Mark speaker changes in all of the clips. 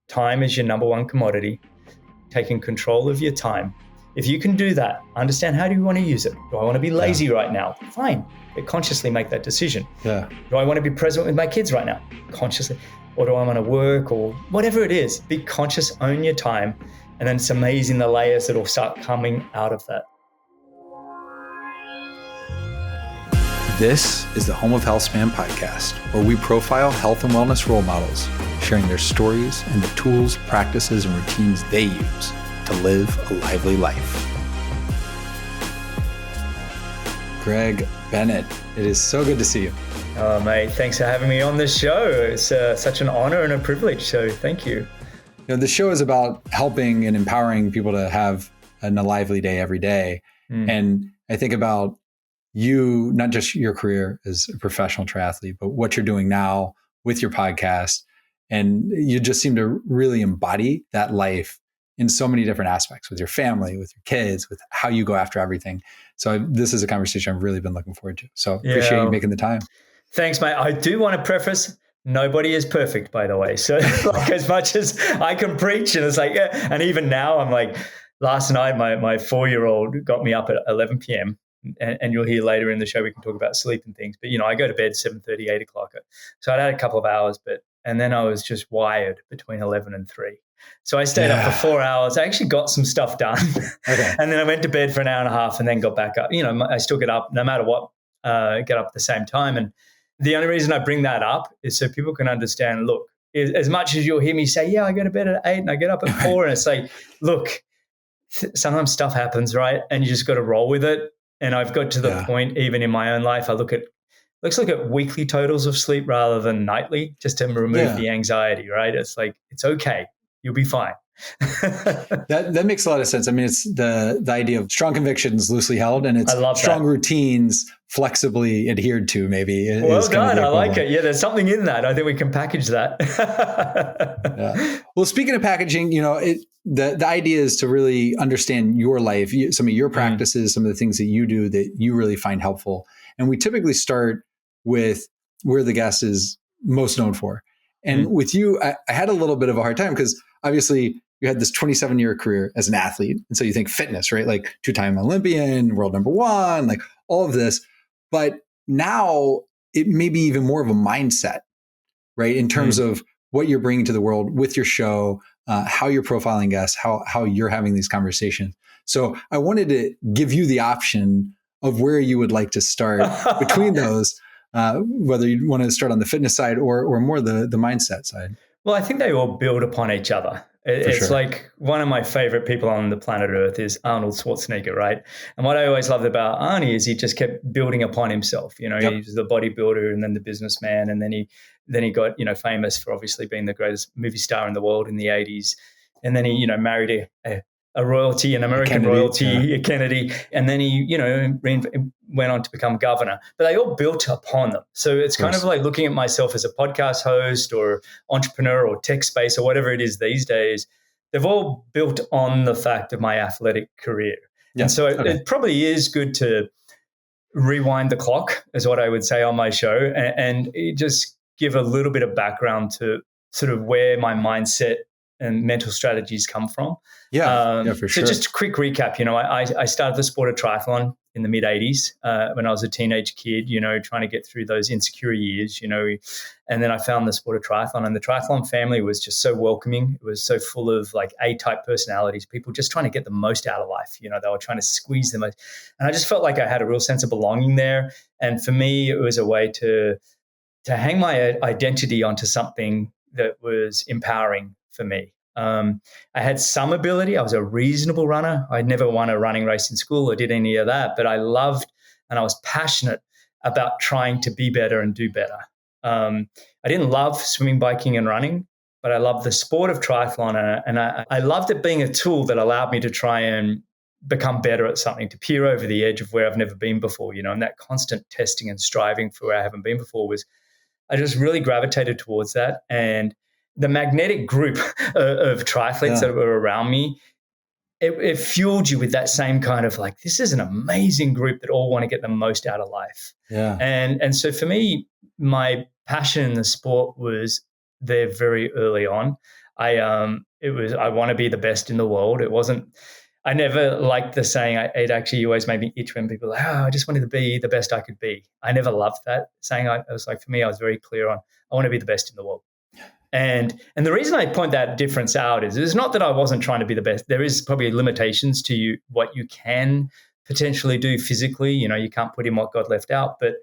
Speaker 1: time is your number one commodity, taking control of your time. If you can do that, understand how do you want to use it? Do I want to be lazy right now? Fine, but consciously make that decision.
Speaker 2: Yeah.
Speaker 1: Do I want to be present with my kids right now? Consciously. Or do I want to work or whatever it is? Be conscious, own your time. And then it's amazing the layers that will start coming out of that.
Speaker 2: This is the Home of Healthspan podcast, where we profile health and wellness role models, sharing their stories and the tools, practices, and routines they use to live a lively life. Greg Bennett, it is so good to see you.
Speaker 1: Oh, mate, thanks for having me on this show. It's such an honor and a privilege, so thank you.
Speaker 2: You know, the show is about helping and empowering people to have a lively day every day. And I think about you, not just your career as a professional triathlete, but what you're doing now with your podcast. And you just seem to really embody that life in so many different aspects with your family, with your kids, with how you go after everything. So this is a conversation I've really been looking forward to. So appreciate you making the time. Thanks,
Speaker 1: mate. I do want to preface, nobody is perfect, by the way. So like, as much as I can preach, and it's like, yeah. And even now I'm like, last night, my 4-year-old got me up at 11 p.m. And you'll hear later in the show, we can talk about sleep and things. But, I go to bed 7:30, 8 o'clock. So I'd had a couple of hours, and then I was just wired between 11 and 3. So I stayed up for 4 hours. I actually got some stuff done. Okay. And then I went to bed for an hour and a half and then got back up. I still get up no matter what, get up at the same time. And the only reason I bring that up is so people can understand, look, as much as you'll hear me say, yeah, I go to bed at 8 and I get up at 4. And it's like, look, sometimes stuff happens, right? And you just got to roll with it. And I've got to the point, even in my own life, let's look at weekly totals of sleep rather than nightly, just to remove the anxiety, right? It's like, it's okay. You'll be fine.
Speaker 2: That makes a lot of sense. I mean, it's the idea of strong convictions loosely held, and it's strong routines flexibly adhered to, maybe.
Speaker 1: Well done. I like it. Yeah, there's something in that. I think we can package that.
Speaker 2: Well, speaking of packaging, the idea is to really understand your life, some of your practices, some of the things that you do that you really find helpful. And we typically start with where the guest is most known for. And with you, I had a little bit of a hard time because obviously you had this 27-year career as an athlete. And so you think fitness, right? Like 2-time Olympian, world number 1, like all of this. But now it may be even more of a mindset, right? In terms of what you're bringing to the world with your show, how you're profiling guests, how you're having these conversations. So I wanted to give you the option of where you would like to start between those, whether you want to start on the fitness side or more the mindset side.
Speaker 1: Well, I think they all build upon each other. It's like one of my favorite people on the planet Earth is Arnold Schwarzenegger, right? And what I always loved about Arnie is he just kept building upon himself. He was the bodybuilder and then the businessman. And then he got, famous for obviously being the greatest movie star in the world in the 80s. And then he, married a royalty, an American royalty, Kennedy. And then he, went on to become governor. But they all built upon them. So it's kind of like looking at myself as a podcast host or entrepreneur or tech space or whatever it is these days. They've all built on the fact of my athletic career. Yeah. And so it probably is good to rewind the clock, is what I would say on my show, and just give a little bit of background to sort of where my mindset and mental strategies come from. For sure. So just a quick recap, I started the sport of triathlon in the mid 80s when I was a teenage kid, trying to get through those insecure years, and then I found the sport of triathlon, and the triathlon family was just so welcoming. It was so full of like A-type personalities, people just trying to get the most out of life. They were trying to squeeze the most. And I just felt like I had a real sense of belonging there. And for me, it was a way to hang my identity onto something that was empowering for me. I had some ability. I was a reasonable runner. I'd never won a running race in school or did any of that, but I loved and I was passionate about trying to be better and do better. I didn't love swimming, biking, and running, but I loved the sport of triathlon, and I loved it being a tool that allowed me to try and become better at something, to peer over the edge of where I've never been before, and that constant testing and striving for where I haven't been before I just really gravitated towards that. And the magnetic group of triathletes that were around me, it fueled you with that same kind of like, this is an amazing group that all want to get the most out of life. Yeah. And so for me, my passion in the sport was there very early on. I want to be the best in the world. It wasn't, I never liked the saying. It actually always made me itch when people were like, oh, I just wanted to be the best I could be. I never loved that saying. I was like, for me, I was very clear on, I want to be the best in the world. And the reason I point that difference out is it's not that I wasn't trying to be the best. There is probably limitations to what you can potentially do physically. You can't put in what God left out, but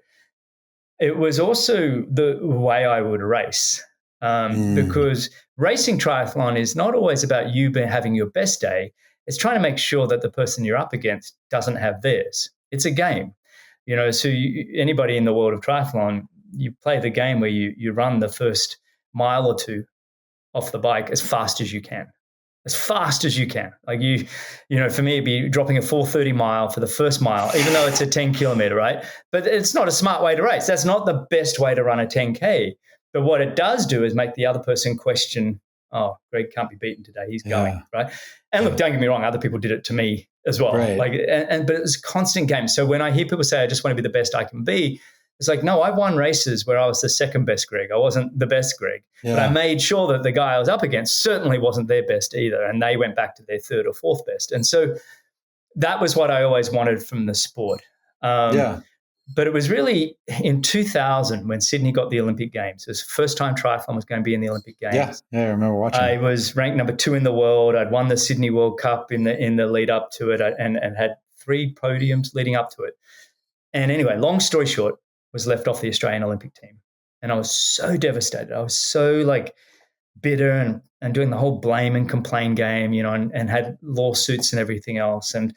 Speaker 1: it was also the way I would race. Because racing triathlon is not always about you having your best day. It's trying to make sure that the person you're up against doesn't have theirs. It's a game, so anybody in the world of triathlon, you play the game where you run the first mile or two off the bike as fast as you can. Like for me, it'd be dropping a 4:30 mile for the first mile, even though it's a 10 kilometer, right? But it's not a smart way to race. That's not the best way to run a 10K. But what it does do is make the other person question, oh, Greg can't be beaten today. He's going, right? And look, don't get me wrong, other people did it to me as well. Right. But it was a constant game. So when I hear people say, I just want to be the best I can be, it's like, no, I won races where I was the second best Greg. I wasn't the best Greg. But I made sure that the guy I was up against certainly wasn't their best either. And they went back to their third or fourth best. And so that was what I always wanted from the sport. But it was really in 2000 when Sydney got the Olympic Games. It was the first time triathlon was going to be in the Olympic Games.
Speaker 2: Yeah, I remember watching.
Speaker 1: I was ranked number 2 in the world. I'd won the Sydney World Cup in the lead up to it, and had 3 podiums leading up to it. And anyway, long story short, was left off the Australian Olympic team. And I was so devastated. I was so bitter and doing the whole blame and complain game, and had lawsuits and everything else. And,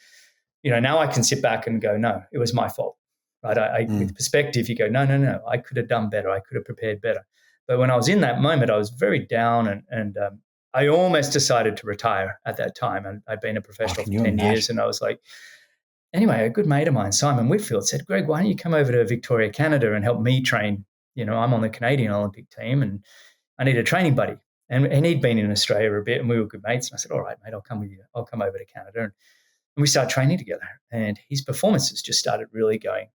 Speaker 1: now I can sit back and go, no, it was my fault. Right? With perspective, you go, no, I could have done better. I could have prepared better. But when I was in that moment, I was very down, and I almost decided to retire at that time. And I'd been a professional for 10 years, and I was like, anyway, a good mate of mine, Simon Whitfield, said, Greg, why don't you come over to Victoria, Canada and help me train? I'm on the Canadian Olympic team and I need a training buddy. And he'd been in Australia a bit and we were good mates. And I said, all right, mate, I'll come with you. I'll come over to Canada. And we started training together. And his performances just started really going,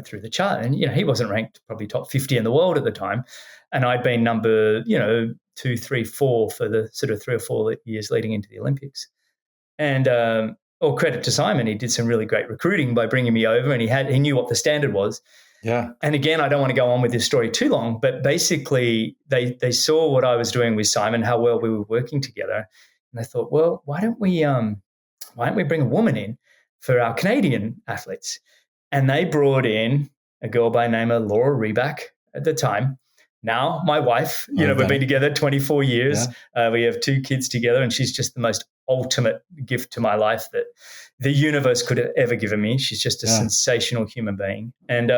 Speaker 1: through the chart. And, he wasn't ranked probably top 50 in the world at the time. And I'd been number, 2, 3, 4 for the sort of 3 or 4 years leading into the Olympics. And all credit to Simon, he did some really great recruiting by bringing me over, and he knew what the standard was. Yeah. And again, I don't want to go on with this story too long, but basically they saw what I was doing with Simon, how well we were working together, and they thought, well, why don't we bring a woman in for our Canadian athletes? And they brought in a girl by the name of Laura Reback at the time. Now my wife, we've been together 24 years. Yeah. We have 2 kids together, and she's just the most ultimate gift to my life that the universe could have ever given me. She's just a sensational human being. And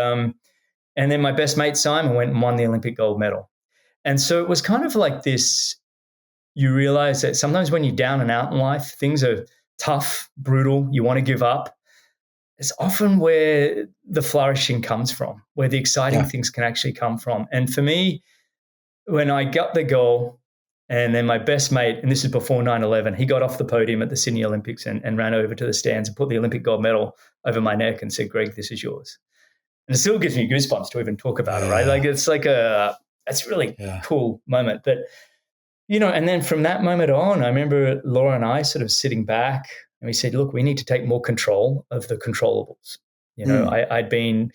Speaker 1: then my best mate, Simon, went and won the Olympic gold medal. And so it was kind of like this, you realize that sometimes when you're down and out in life, things are tough, brutal, you want to give up. It's often where the flourishing comes from, where the exciting things can actually come from. And for me, when I got the goal, and then my best mate, and this is before 9/11, he got off the podium at the Sydney Olympics and ran over to the stands and put the Olympic gold medal over my neck and said, Greg, this is yours. And it still gives me goosebumps to even talk about it, right? It's it's really cool moment. But, and then from that moment on, I remember Laura and I sort of sitting back, and we said, look, we need to take more control of the controllables. I'd been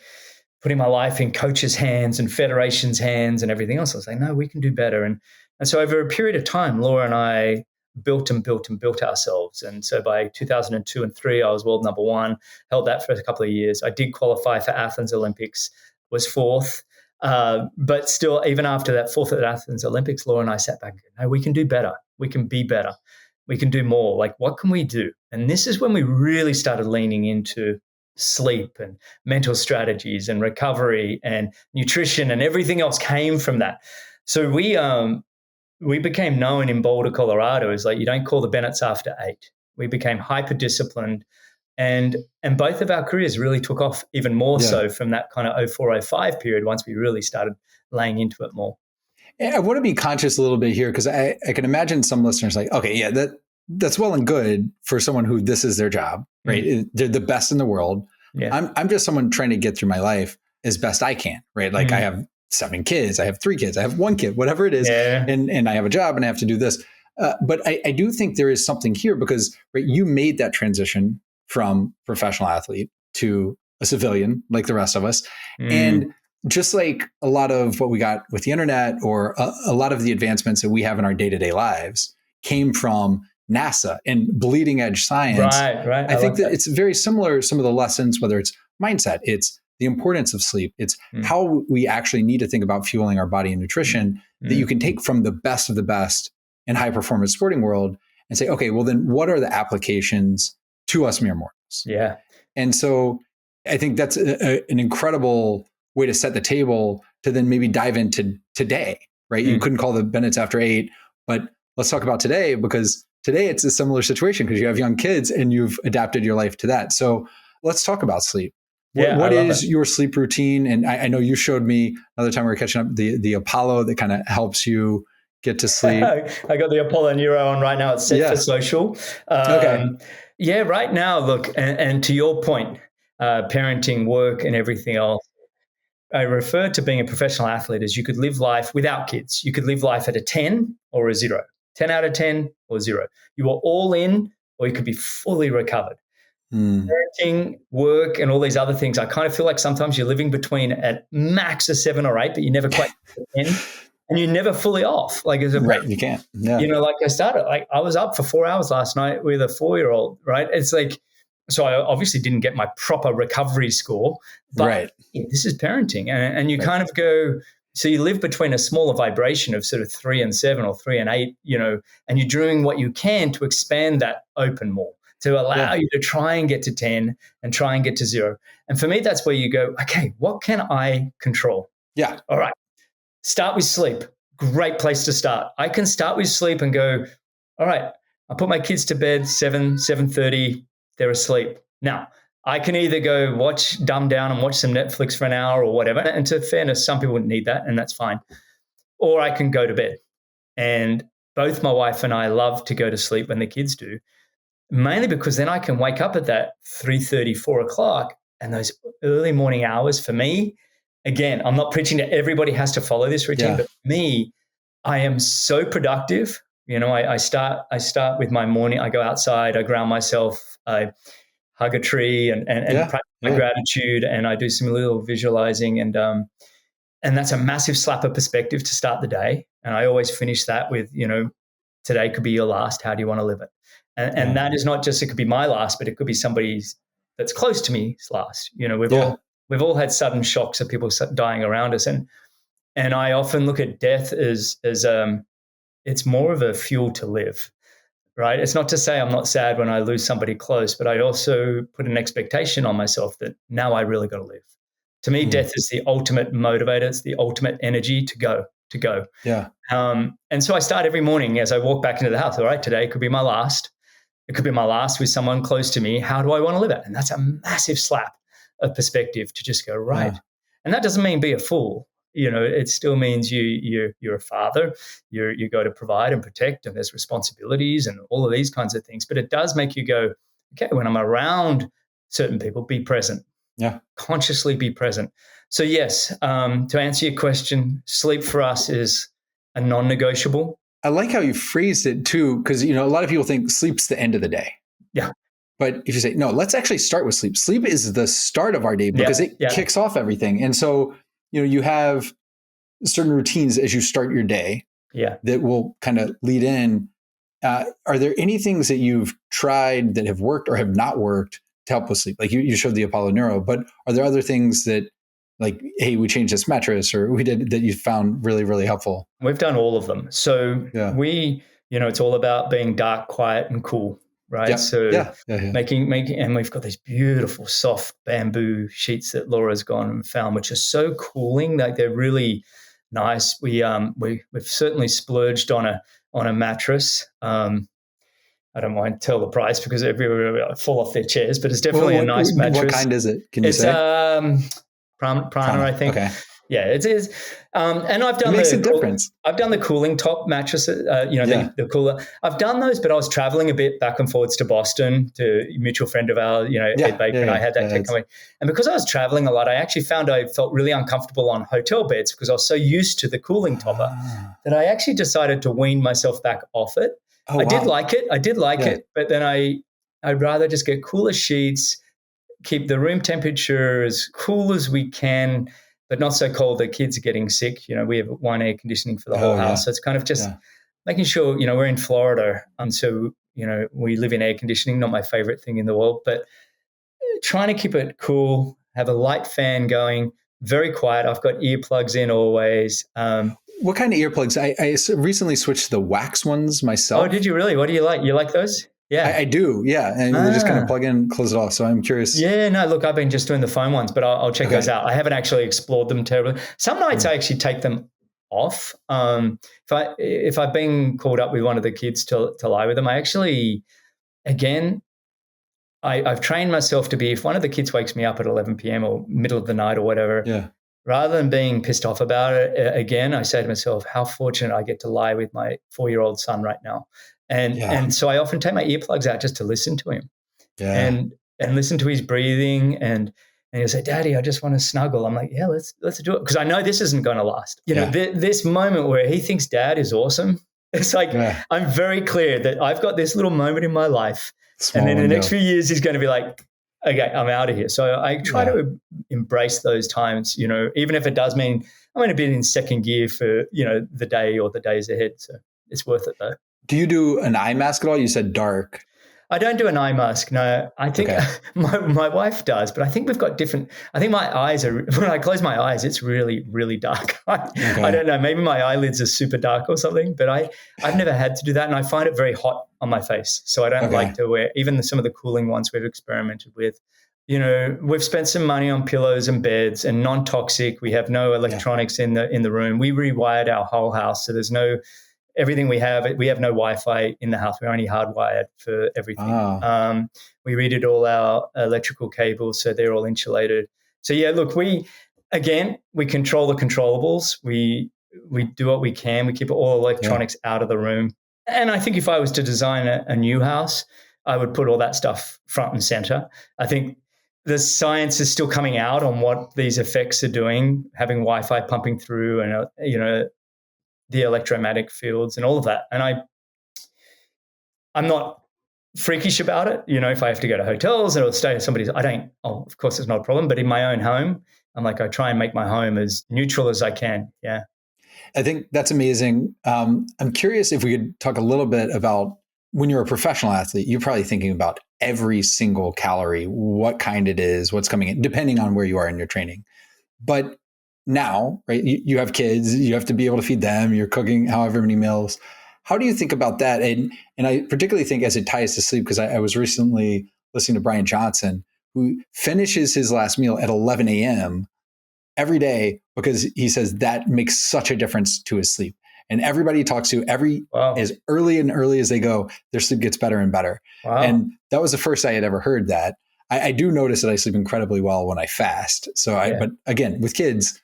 Speaker 1: putting my life in coaches' hands and federations' hands and everything else. I was like, no, we can do better. And so over a period of time, Laura and I built ourselves. And so by 2002 and 3, I was world number 1, held that for a couple of years. I did qualify for Athens Olympics, was 4th. But still, even after that 4th at Athens Olympics, Laura and I sat back and said, no, we can do better. We can be better. We can do more. Like, what can we do? And this is when we really started leaning into sleep and mental strategies and recovery and nutrition, and everything else came from that. So we became known in Boulder, Colorado as you don't call the Bennetts after 8. We became hyper disciplined, and both of our careers really took off even more so from that kind of 04-05 period once we really started laying into it more.
Speaker 2: I want to be conscious a little bit here, because I can imagine some listeners like, okay, that's well and good for someone who this is their job, right? Mm-hmm. They're the best in the world. Yeah. I'm just someone trying to get through my life as best I can, right? I have 7 kids, I have 3 kids, I have 1 kid, whatever it is. Yeah. And I have a job and I have to do this. But I do think there is something here because right, you made that transition from professional athlete to a civilian like the rest of us. And just like a lot of what we got with the internet or a lot of the advancements that we have in our day-to-day lives came from NASA and bleeding edge science.
Speaker 1: Right.
Speaker 2: I think that it's very similar. Some of the lessons, whether it's mindset, it's the importance of sleep, it's how we actually need to think about fueling our body and nutrition that you can take from the best of the best in high performance sporting world and say, okay, well then what are the applications to us mere mortals?
Speaker 1: Yeah.
Speaker 2: And so I think that's an incredible way to set the table to then maybe dive into today, right? You couldn't call the Bennett's after 8, but let's talk about today, because today it's a similar situation because you have young kids and you've adapted your life to that. So let's talk about sleep.
Speaker 1: Yeah,
Speaker 2: what is your sleep routine? And I know you showed me another time we were catching up the Apollo that kind of helps you get to sleep.
Speaker 1: I got the Apollo Neuro on right now. It's set for social.
Speaker 2: Okay.
Speaker 1: Yeah, right now, look, and to your point, parenting, work, and everything else, I refer to being a professional athlete as you could live life without kids. You could live life at a 10 or a 0, 10 out of 10 or 0. You are all in, or you could be fully recovered. Parenting, work, and all these other things, I kind of feel like sometimes you're living between at max a 7 or 8, but you never quite get to 10, and you're never fully off. Like as a
Speaker 2: right, you can't. Yeah.
Speaker 1: You know, like I was up for 4 hours last night with a 4-year-old, right? It's like, so I obviously didn't get my proper recovery score, but this is parenting, and you kind of go. So you live between a smaller vibration of sort of 3 and 7 or 3 and 8, you know, and you're doing what you can to expand that open more, to allow you to try and get to 10 and try and get to 0. And for me, that's where you go, okay, what can I control?
Speaker 2: Yeah.
Speaker 1: All right. Start with sleep. Great place to start. I can start with sleep and go, all right, I put my kids to bed 7:30, they're asleep. Now, I can either go dumb down and watch some Netflix for an hour or whatever. And to fairness, some people wouldn't need that, and that's fine. Or I can go to bed. And both my wife and I love to go to sleep when the kids do, mainly because then I can wake up at that 3:30, 4 o'clock, and those early morning hours for me, again, I'm not preaching that everybody has to follow this routine, but for me, I am so productive. You know, I start with my morning. I go outside, I ground myself, I hug a tree and practice my gratitude, and I do some little visualizing, and that's a massive slap of perspective to start the day. And I always finish that with, you know, today could be your last. How do you want to live it? And that is not just, it could be my last, but it could be somebody's that's close to me's last. You know, we've all had sudden shocks of people dying around us, and I often look at death as it's more of a fuel to live. Right. It's not to say I'm not sad when I lose somebody close, but I also put an expectation on myself that now I really got to live. To me, death is the ultimate motivator. It's the ultimate energy to go.
Speaker 2: Yeah.
Speaker 1: And so I start every morning as I walk back into the house. All right, today could be my last. It could be my last with someone close to me. How do I want to live it? And that's a massive slap of perspective to just go, right. Yeah. And that doesn't mean be a fool. You know, it still means you're a father. You got to provide and protect, and there's responsibilities and all of these kinds of things. But it does make you go, okay, when I'm around certain people, be present.
Speaker 2: Yeah,
Speaker 1: consciously be present. So yes, to answer your question, sleep for us is a non-negotiable.
Speaker 2: I like how you phrased it too, because you know a lot of people think sleep's the end of the day.
Speaker 1: Yeah.
Speaker 2: But if you say no, let's actually start with sleep. Sleep is the start of our day because it kicks off everything, and so. You know, you have certain routines as you start your day that will kind of lead in. Are there any things that you've tried that have worked or have not worked to help with sleep? Like you showed the Apollo Neuro, but are there other things that like, hey, we changed this mattress or we did that you found really, really helpful?
Speaker 1: We've done all of them. So we, you know, it's all about being dark, quiet, and cool. Right.
Speaker 2: Yep.
Speaker 1: So making, and we've got these beautiful soft bamboo sheets that Laura's gone and found, which are so cooling. Like they're really nice. We've certainly splurged on a mattress. I don't mind tell the price because everybody fall off their chairs, but it's definitely a nice mattress.
Speaker 2: What kind is it? Can you say?
Speaker 1: It's Prana, I think.
Speaker 2: Okay.
Speaker 1: Yeah, it is. And I've done
Speaker 2: a difference.
Speaker 1: I've done the cooling top mattresses, the cooler. I've done those, but I was traveling a bit back and forwards to Boston to a mutual friend of ours, Ed Baker, and I had that coming. And because I was traveling a lot, I actually found I felt really uncomfortable on hotel beds because I was so used to the cooling topper that I actually decided to wean myself back off it.
Speaker 2: Oh,
Speaker 1: I did
Speaker 2: wow.
Speaker 1: like it. I did like
Speaker 2: Yeah.
Speaker 1: it, but then I'd rather just get cooler sheets, keep the room temperature as cool as we can, but not so cold that kids are getting sick. We have one air conditioning for the whole
Speaker 2: Oh,
Speaker 1: house.
Speaker 2: yeah.
Speaker 1: So it's kind of just
Speaker 2: Yeah.
Speaker 1: making sure, we're in Florida. So, we live in air conditioning, not my favorite thing in the world, but trying to keep it cool, have a light fan going, very quiet. I've got earplugs in always.
Speaker 2: What kind of earplugs? I recently switched to the wax ones
Speaker 1: Oh,
Speaker 2: myself.
Speaker 1: did you really? What do you like? You like those? Yeah.
Speaker 2: I do. Yeah. And they just kind of
Speaker 1: Ah.
Speaker 2: plug in, close it off. So I'm curious.
Speaker 1: Yeah, no, look, I've been just doing the foam ones, but I'll check those
Speaker 2: Okay.
Speaker 1: out. I haven't actually explored them terribly. Some nights I actually take them off. If I've been called up with one of the kids to lie with them, I actually, again, I've trained myself to be, if one of the kids wakes me up at 11 p.m. or middle of the night or whatever,
Speaker 2: Yeah.
Speaker 1: rather than being pissed off about it, again, I say to myself, how fortunate I get to lie with my 4-year-old son right now.
Speaker 2: Yeah.
Speaker 1: And so I often take my earplugs out just to listen to him
Speaker 2: Yeah.
Speaker 1: and listen to his breathing, and he'll say, "Daddy, I just want to snuggle." I'm like, "Yeah, let's do it," because I know this isn't going to last. This moment where he thinks Dad is awesome, it's like I'm very clear that I've got this little moment in my life,
Speaker 2: Small
Speaker 1: and then
Speaker 2: window.
Speaker 1: the next few years he's going to be like, "Okay, I'm out of here." So I try to embrace those times, even if it does mean I'm going to be in second gear for the day or the days ahead. So it's worth it though.
Speaker 2: Do you do an eye mask at all? You said dark.
Speaker 1: I don't do an eye mask. No, I think my wife does, but I think we've got different. I think my eyes are, when I close my eyes, it's really, really dark. I don't know. Maybe my eyelids are super dark or something, but I've never had to do that. And I find it very hot on my face. So I don't like to wear even some of the cooling ones we've experimented with. We've spent some money on pillows and beds and non-toxic. We have no electronics in the room. We rewired our whole house. So there's no, everything we have no Wi-Fi in the house. We're only hardwired for everything. We redid all our electrical cables, so they're all insulated. So yeah, look, we control the controllables. We do what we can. We keep all electronics out of the room. And I think if I was to design a new house, I would put all that stuff front and center. I think the science is still coming out on what these effects are doing, having Wi-Fi pumping through and, the electromagnetic fields and all of that. And I'm not freakish about it. If I have to go to hotels or stay at somebody's, of course it's not a problem, but in my own home, I try and make my home as neutral as I can. Yeah.
Speaker 2: I think that's amazing. I'm curious if we could talk a little bit about when you're a professional athlete, you're probably thinking about every single calorie, what kind it is, what's coming in, depending on where you are in your training. But now, right, you have kids, you have to be able to feed them, you're cooking however many meals. How do you think about that? And I particularly think as it ties to sleep, because I was recently listening to Brian Johnson, who finishes his last meal at 11 a.m. every day because he says that makes such a difference to his sleep. And everybody he talks to, as early as they go, their sleep gets better and better.
Speaker 1: Wow.
Speaker 2: And that was the first I had ever heard that. I do notice that I sleep incredibly well when I fast. But again, with kids,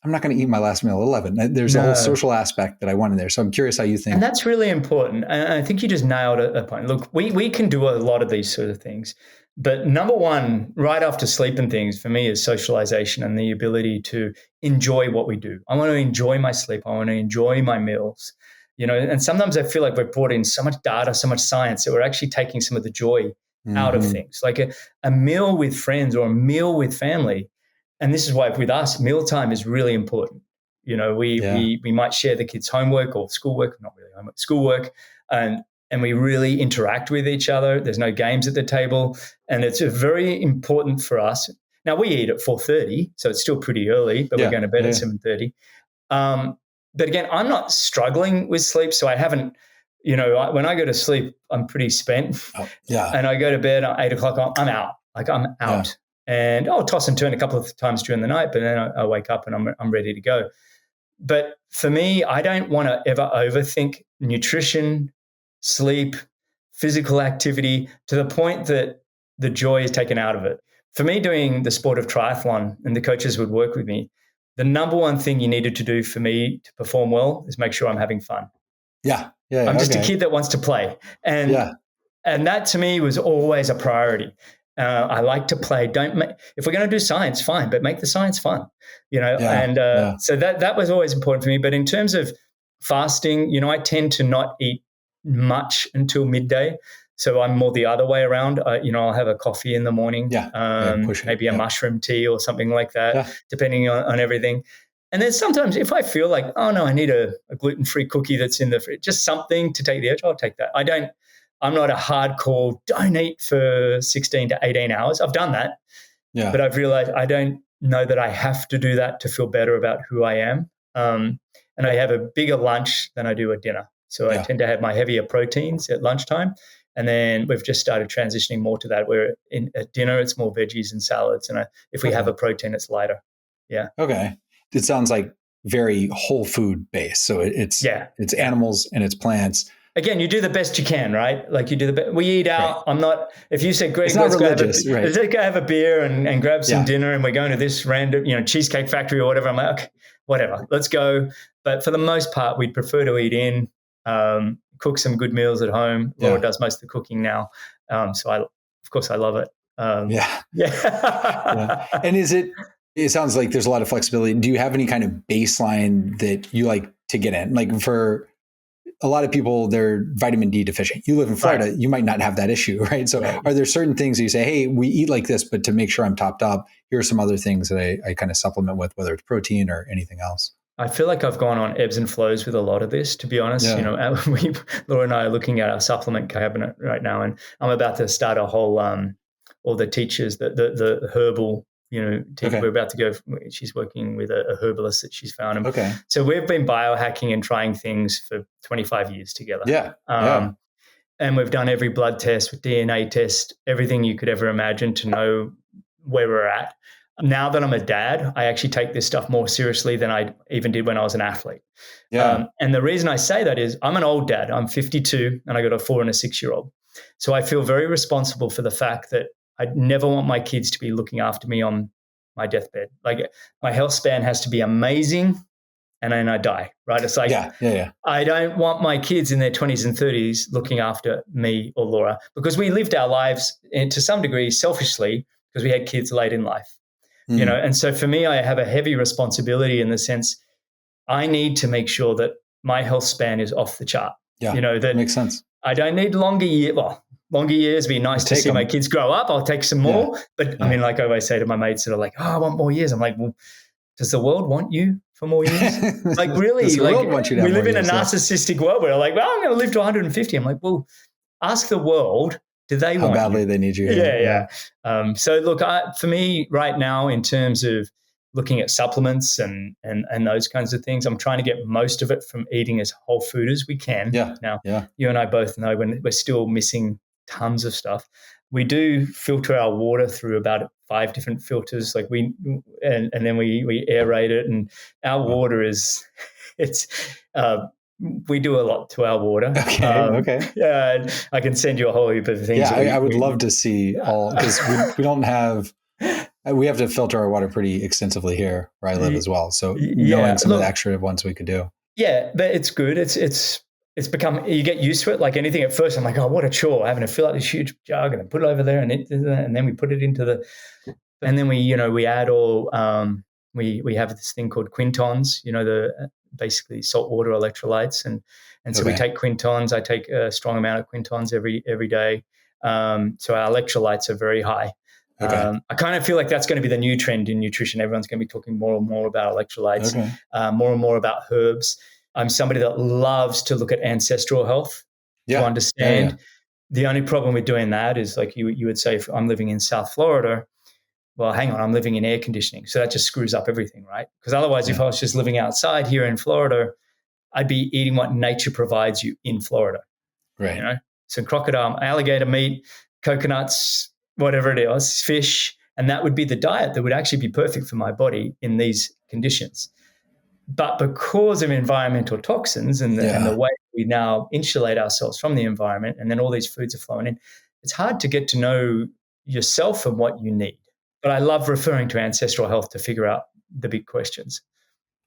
Speaker 2: I'm not going to eat my last meal at 11. There's a whole social aspect that I want in there. So I'm curious how you think.
Speaker 1: And that's really important. And I think you just nailed a point. Look, we can do a lot of these sort of things. But number one, right after sleep and things, for me, is socialization and the ability to enjoy what we do. I want to enjoy my sleep. I want to enjoy my meals. And sometimes I feel like we've brought in so much data, so much science that we're actually taking some of the joy out of things. Like a meal with friends or a meal with family. And this is why with us, mealtime is really important. We might share the kids' homework or schoolwork, not really homework, schoolwork, and we really interact with each other. There's no games at the table. And it's very important for us. Now, we eat at 4:30, so it's still pretty early, but we're going to bed at 7:30. But again, I'm not struggling with sleep, so I haven't, when I go to sleep, I'm pretty spent. And I go to bed at 8 o'clock, I'm out. I'm out. Yeah. And I'll toss and turn a couple of times during the night, but then I wake up and I'm ready to go. But for me, I don't want to ever overthink nutrition, sleep, physical activity to the point that the joy is taken out of it. For me, doing the sport of triathlon, and the coaches would work with me, the number one thing you needed to do for me to perform well is make sure I'm having fun.
Speaker 2: Yeah.
Speaker 1: I'm just a kid that wants to play. And that to me was always a priority. I like to play. If we're going to do science, fine, but make the science fun, So that was always important for me. But in terms of fasting, I tend to not eat much until midday. So I'm more the other way around. I'll have a coffee in the morning, maybe a mushroom tea or something like that, depending on everything. And then sometimes if I feel like, oh no, I need a gluten-free cookie that's in the fridge, just something to take the edge, I'll take that. I'm not a hardcore, don't eat for 16 to 18 hours. I've done that, but I've realized I don't know that I have to do that to feel better about who I am. And I have a bigger lunch than I do at dinner. So I tend to have my heavier proteins at lunchtime. And then we've just started transitioning more to that, where at dinner, it's more veggies and salads. And if we have a protein, it's lighter. Yeah.
Speaker 2: Okay. It sounds like very whole food based. So it's animals and it's plants.
Speaker 1: Again, you do the best you can, right? Like you do the best. We eat out. Right. I'm not, if you said, Greg, let's go have a beer and grab some dinner and we're going to this random, Cheesecake Factory or whatever. I'm like, okay, whatever, let's go. But for the most part, we'd prefer to eat in, cook some good meals at home. Laura does most of the cooking now. So of course I love it.
Speaker 2: And it sounds like there's a lot of flexibility. Do you have any kind of baseline that you like to get in? Like for a lot of people, they're vitamin D deficient. You live in Florida, you might not have that issue, right? So are there certain things that you say, hey, we eat like this, but to make sure I'm topped up, here are some other things that I kind of supplement with, whether it's protein or anything else?
Speaker 1: I feel like I've gone on ebbs and flows with a lot of this, to be honest. Laura and I are looking at our supplement cabinet right now, and I'm about to start a whole, all the teachers, the herbal, team. We're about to go. She's working with a herbalist that she's found. So we've been biohacking and trying things for 25 years together. And we've done every blood test, DNA test, everything you could ever imagine to know where we're at. Now that I'm a dad, I actually take this stuff more seriously than I even did when I was an athlete. And the reason I say that is I'm an old dad. I'm 52 and I got a 4 and a 6-year-old. So I feel very responsible for the fact that I never want my kids to be looking after me on my deathbed. Like my health span has to be amazing and then I die, right? It's like, I don't want my kids in their 20s and 30s looking after me or Laura, because we lived our lives to some degree selfishly because we had kids late in life. And so for me, I have a heavy responsibility in the sense I need to make sure that my health span is off the chart. That
Speaker 2: makes sense.
Speaker 1: I don't need longer years. Well, longer years would be nice to see my kids grow up. I'll take some more. But I mean, like I always say to my mates that are like, oh, I want more years. I'm like, well, does the world want you for more years? Like really?
Speaker 2: Does the world want you to have
Speaker 1: we live in a
Speaker 2: years,
Speaker 1: narcissistic world where they're like, well, I'm going to live to 150. I'm like, well, ask the world. Do they want
Speaker 2: how badly
Speaker 1: you?
Speaker 2: They need you?
Speaker 1: So look, for me right now, in terms of looking at supplements and those kinds of things, I'm trying to get most of it from eating as whole food as we can. Now, you and I both know when we're still missing tons of stuff. We do filter our water through about 5 different filters. Like and then we aerate it, and our water is we do a lot to our water.
Speaker 2: Okay.
Speaker 1: Yeah, I can send you a whole heap of things.
Speaker 2: Yeah, I would love to see all, because we don't have. We have to filter our water pretty extensively here where I live as well. So knowing some of the extra ones we could do. Yeah,
Speaker 1: but it's good. It's become, you get used to it. Like anything at first, I'm like, oh, what a chore. Having to fill out this huge jug and then put it over there and then we put it into and then we add all, we have this thing called quintons, the basically saltwater electrolytes. And so we take quintons. I take a strong amount of quintons every day. So our electrolytes are very high. I kind of feel like that's going to be the new trend in nutrition. Everyone's going to be talking more and more about electrolytes, more and more about herbs. I'm somebody that loves to look at ancestral health to understand. The only problem with doing that is, like you would say, if I'm living in South Florida, well, hang on, I'm living in air conditioning. So that just screws up everything, right? Because otherwise, if I was just living outside here in Florida, I'd be eating what nature provides you in Florida.
Speaker 2: Right.
Speaker 1: So crocodile, alligator meat, coconuts, whatever it is, fish, and that would be the diet that would actually be perfect for my body in these conditions. But because of environmental toxins and the way we now insulate ourselves from the environment, and then all these foods are flowing in, it's hard to get to know yourself and what you need. But I love referring to ancestral health to figure out the big questions.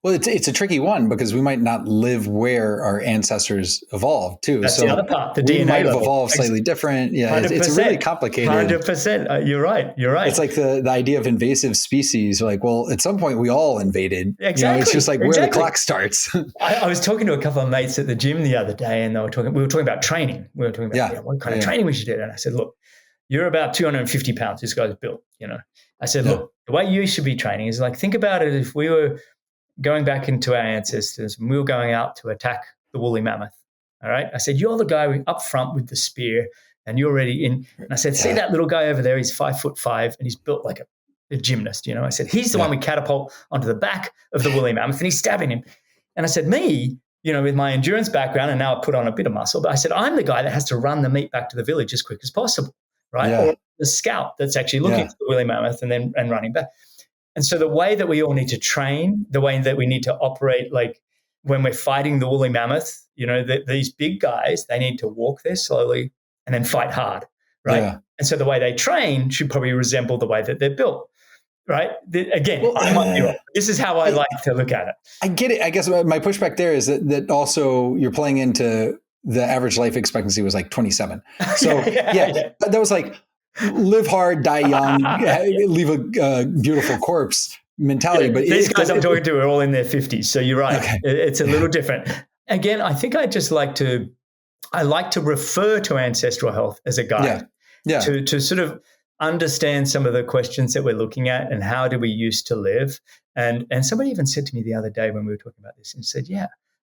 Speaker 2: Well, it's a tricky one because we might not live where our ancestors evolved too.
Speaker 1: That's
Speaker 2: so
Speaker 1: the other part. The
Speaker 2: we
Speaker 1: DNA
Speaker 2: might have
Speaker 1: level.
Speaker 2: evolved slightly different. Yeah, it's really complicated.
Speaker 1: 100%. You're right.
Speaker 2: It's like the idea of invasive species. Like, well, at some point we all invaded.
Speaker 1: Exactly.
Speaker 2: It's just like where the clock starts.
Speaker 1: I was talking to a couple of mates at the gym the other day, and we were talking about training. We were talking about what kind of training we should do. And I said, look, you're about 250 pounds. This guy's built. I said, look, the way you should be training is like, think about it. If we were going back into our ancestors and we were going out to attack the woolly mammoth. All right. I said, you're the guy up front with the spear and you're already in. And I said, see that little guy over there? He's 5'5" and he's built like a gymnast. I said, he's the one we catapult onto the back of the woolly mammoth and he's stabbing him. And I said, me, with my endurance background and now I put on a bit of muscle, but I said, I'm the guy that has to run the meat back to the village as quick as possible. Right.
Speaker 2: Yeah.
Speaker 1: Or the scout that's actually looking for the woolly mammoth and running back. And so the way that we all need to train, the way that we need to operate, like when we're fighting the woolly mammoth, these big guys, they need to walk there slowly and then fight hard, right? Yeah. And so the way they train should probably resemble the way that they're built, right? I might be wrong. This is how I like to look at it.
Speaker 2: I get it. I guess my pushback there is that also you're playing into the average life expectancy was like 27. So that was like, live hard, die young, leave a beautiful corpse mentality. But
Speaker 1: these guys I'm talking to are all in their 50s. So you're right. Okay. It's a little different. Again, I think I like to refer to ancestral health as a guide to sort of understand some of the questions that we're looking at and how do we used to live. And somebody even said to me the other day when we were talking about this and said,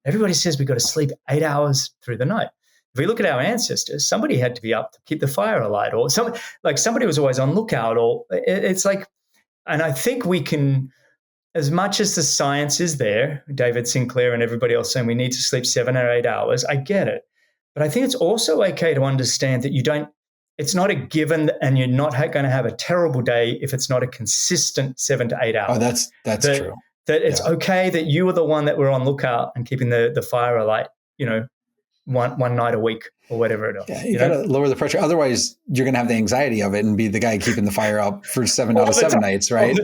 Speaker 1: everybody says we've got to sleep 8 hours through the night. If we look at our ancestors, somebody had to be up to keep the fire alight, or somebody was always on lookout, or it's like, and I think we can, as much as the science is there, David Sinclair and everybody else saying we need to sleep 7 or 8 hours, I get it. But I think it's also okay to understand that it's not a given and you're not going to have a terrible day if it's not a consistent 7 to 8 hours.
Speaker 2: Oh, that's true.
Speaker 1: That it's okay that you were the one that were on lookout and keeping the fire alight, one night a week or whatever it is.
Speaker 2: Yeah, you got to lower the pressure. Otherwise, you're going to have the anxiety of it and be the guy keeping the fire up for 7 out of 7 nights, right?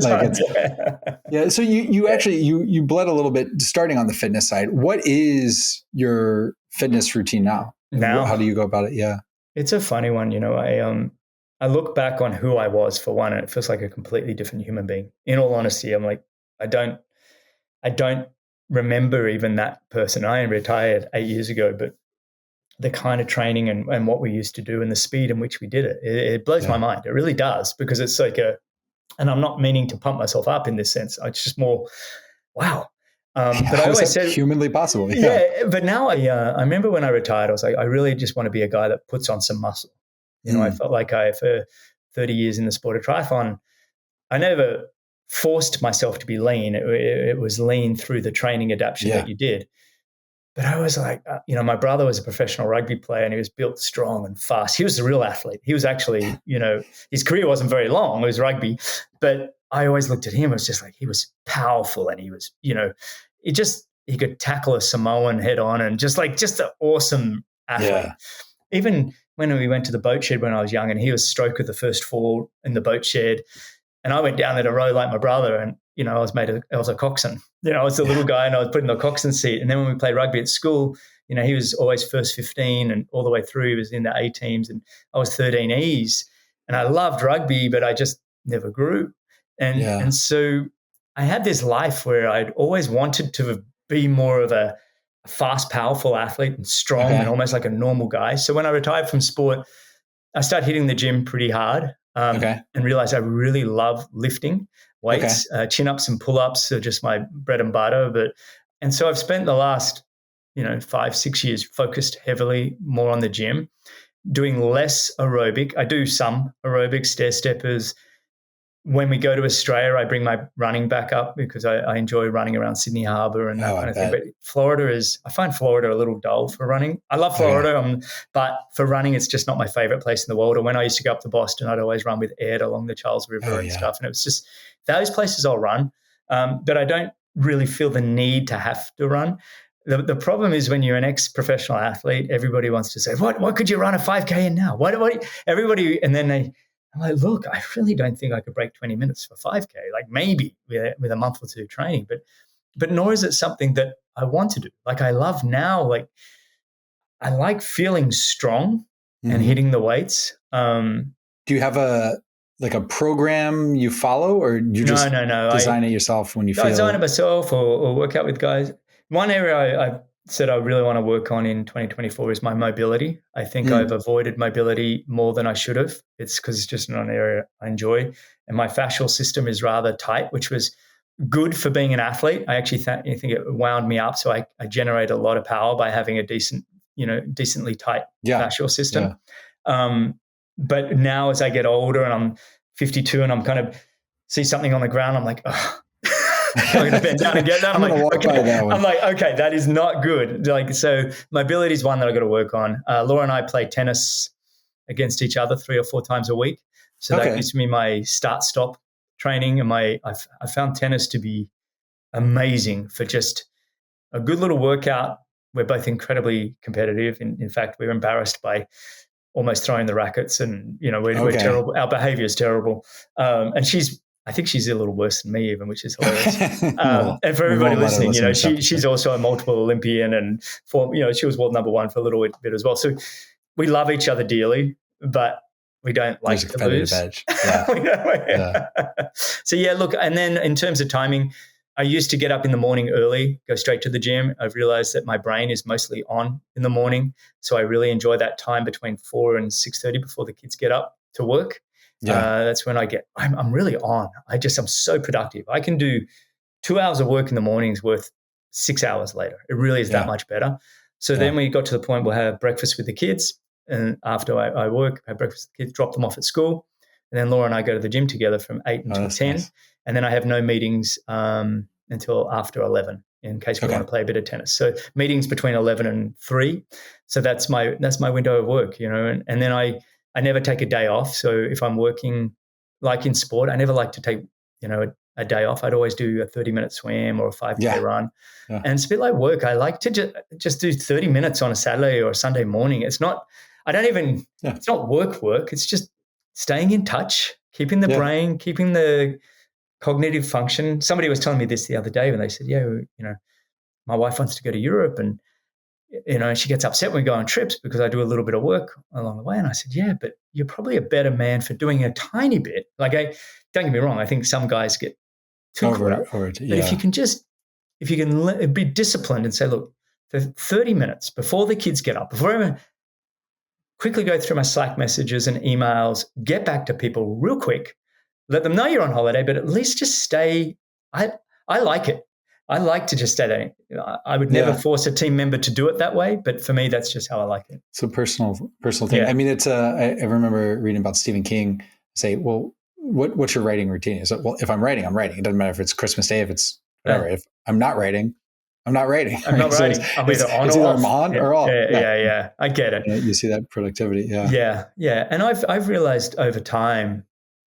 Speaker 2: So you actually, you bled a little bit starting on the fitness side. What is your fitness routine now? How do you go about it? Yeah.
Speaker 1: It's a funny one. I look back on who I was for one, and it feels like a completely different human being. In all honesty, I'm like, I don't remember even that person. I retired 8 years ago, but the kind of training and what we used to do and the speed in which we did it blows my mind. It really does, because it's like and I'm not meaning to pump myself up in this sense. It's just more, wow. But I always said
Speaker 2: humanly possible.
Speaker 1: But now I remember when I retired, I was like, I really just want to be a guy that puts on some muscle. I felt like for 30 years in the sport of triathlon, I never forced myself to be lean. It was lean through the training adaptation that you did. But I was like, my brother was a professional rugby player and he was built strong and fast. He was a real athlete. He was actually, his career wasn't very long. It was rugby. But I always looked at him. It was just like, he was powerful and he was, he could tackle a Samoan head on and just an awesome athlete. Yeah. Even when we went to the boat shed when I was young and he was stroke of the first fall in the boat shed, and I went down there to row like my brother, and I was a coxswain. I was a little guy and I was put in the coxswain seat. And then when we played rugby at school, he was always first 15 and all the way through he was in the A teams, and I was 13Es. And I loved rugby, but I just never grew. And so I had this life where I'd always wanted to be more of a fast, powerful athlete and strong and almost like a normal guy. So when I retired from sport, I started hitting the gym pretty hard. And realized I really love lifting weights. Chin-ups and pull-ups are just my bread and butter. And so I've spent the last, 5-6 years focused heavily more on the gym, doing less aerobic. I do some aerobic, stair steppers. When we go to Australia, I bring my running back up because I enjoy running around Sydney Harbour and that kind of thing. But I find Florida a little dull for running. I love Florida, but for running, it's just not my favorite place in the world. And when I used to go up to Boston, I'd always run with Ed along the Charles River and stuff. And it was just those places I'll run, but I don't really feel the need to have to run. The problem is when you're an ex-professional athlete, everybody wants to say, what could you run a 5K in now? Everybody, and then I'm like, look, I really don't think I could break 20 minutes for 5K, like maybe with a month or two training. But but nor is it something that I want to do. Like I love now, like I like feeling strong and hitting the weights.
Speaker 2: Do you have a program you follow, or you just design it yourself when you feel?
Speaker 1: I design it myself or work out with guys. One area I said I really want to work on in 2024 is my mobility. I think I've avoided mobility more than I should have. It's because it's just not an area I enjoy. And my fascial system is rather tight, which was good for being an athlete. I actually think it wound me up. So I generate a lot of power by having a decently tight fascial system. Yeah. But now as I get older and I'm 52 and I'm kind of see something on the ground, I'm like, oh, I'm going to bend down and get that. I'm like, okay, that is not good. Like, so mobility is one that I've got to work on. Laura and I play tennis against each other 3 or 4 times a week. So that gives me my start-stop training. And I found tennis to be amazing for just a good little workout. We're both incredibly competitive. In fact, we're embarrassed by almost throwing the rackets, and we're terrible. Our behavior is terrible. And I think she's a little worse than me even, which is hilarious. And for everybody listening, she's also a multiple Olympian, and she was world number 1 for a little bit as well. So we love each other dearly, but we don't like to lose. Edge. Yeah. So look, and then in terms of timing, I used to get up in the morning early, go straight to the gym. I've realized that my brain is mostly on in the morning. So I really enjoy that time between 4 and 6:30 before the kids get up to work. Yeah. That's when I'm really on. I'm so productive. I can do 2 hours of work in the mornings worth 6 hours later. It really is that much better. So then we got to the point we'll have breakfast with the kids. And after I work, have breakfast with the kids, drop them off at school. And then Laura and I go to the gym together from 8 until 10. Nice. And then I have no meetings until after 11 in case we want to play a bit of tennis. So meetings between 11 and 3. So that's my window of work, and then I never take a day off. So if I'm working like in sport, I never like to take, a day off. I'd always do a 30-minute swim or a 5K run. Yeah. And it's a bit like work. I like to just do 30 minutes on a Saturday or a Sunday morning. It's not, it's not work. It's just staying in touch, keeping the brain, keeping the cognitive function. Somebody was telling me this the other day when they said, my wife wants to go to Europe and, she gets upset when we go on trips because I do a little bit of work along the way. And I said, but you're probably a better man for doing a tiny bit. Like, don't get me wrong. I think some guys get too caught up. But if you can be disciplined and say, look, for 30 minutes before the kids get up, before I quickly go through my Slack messages and emails, get back to people real quick, let them know you're on holiday, but at least just stay. I like it. I like to just stay there. I would never force a team member to do it that way, but for me, that's just how I like it.
Speaker 2: So personal thing. Yeah. I mean, it's I remember reading about Stephen King say, well, what's your writing routine? So, well, if I'm writing, I'm writing. It doesn't matter if it's Christmas Day, if it's whatever. If I'm not writing, I'm not writing.
Speaker 1: I'm not writing.
Speaker 2: So I'm either on or off. I'm on or off.
Speaker 1: Yeah. I get it.
Speaker 2: You see that productivity.
Speaker 1: Yeah. And I've realized over time,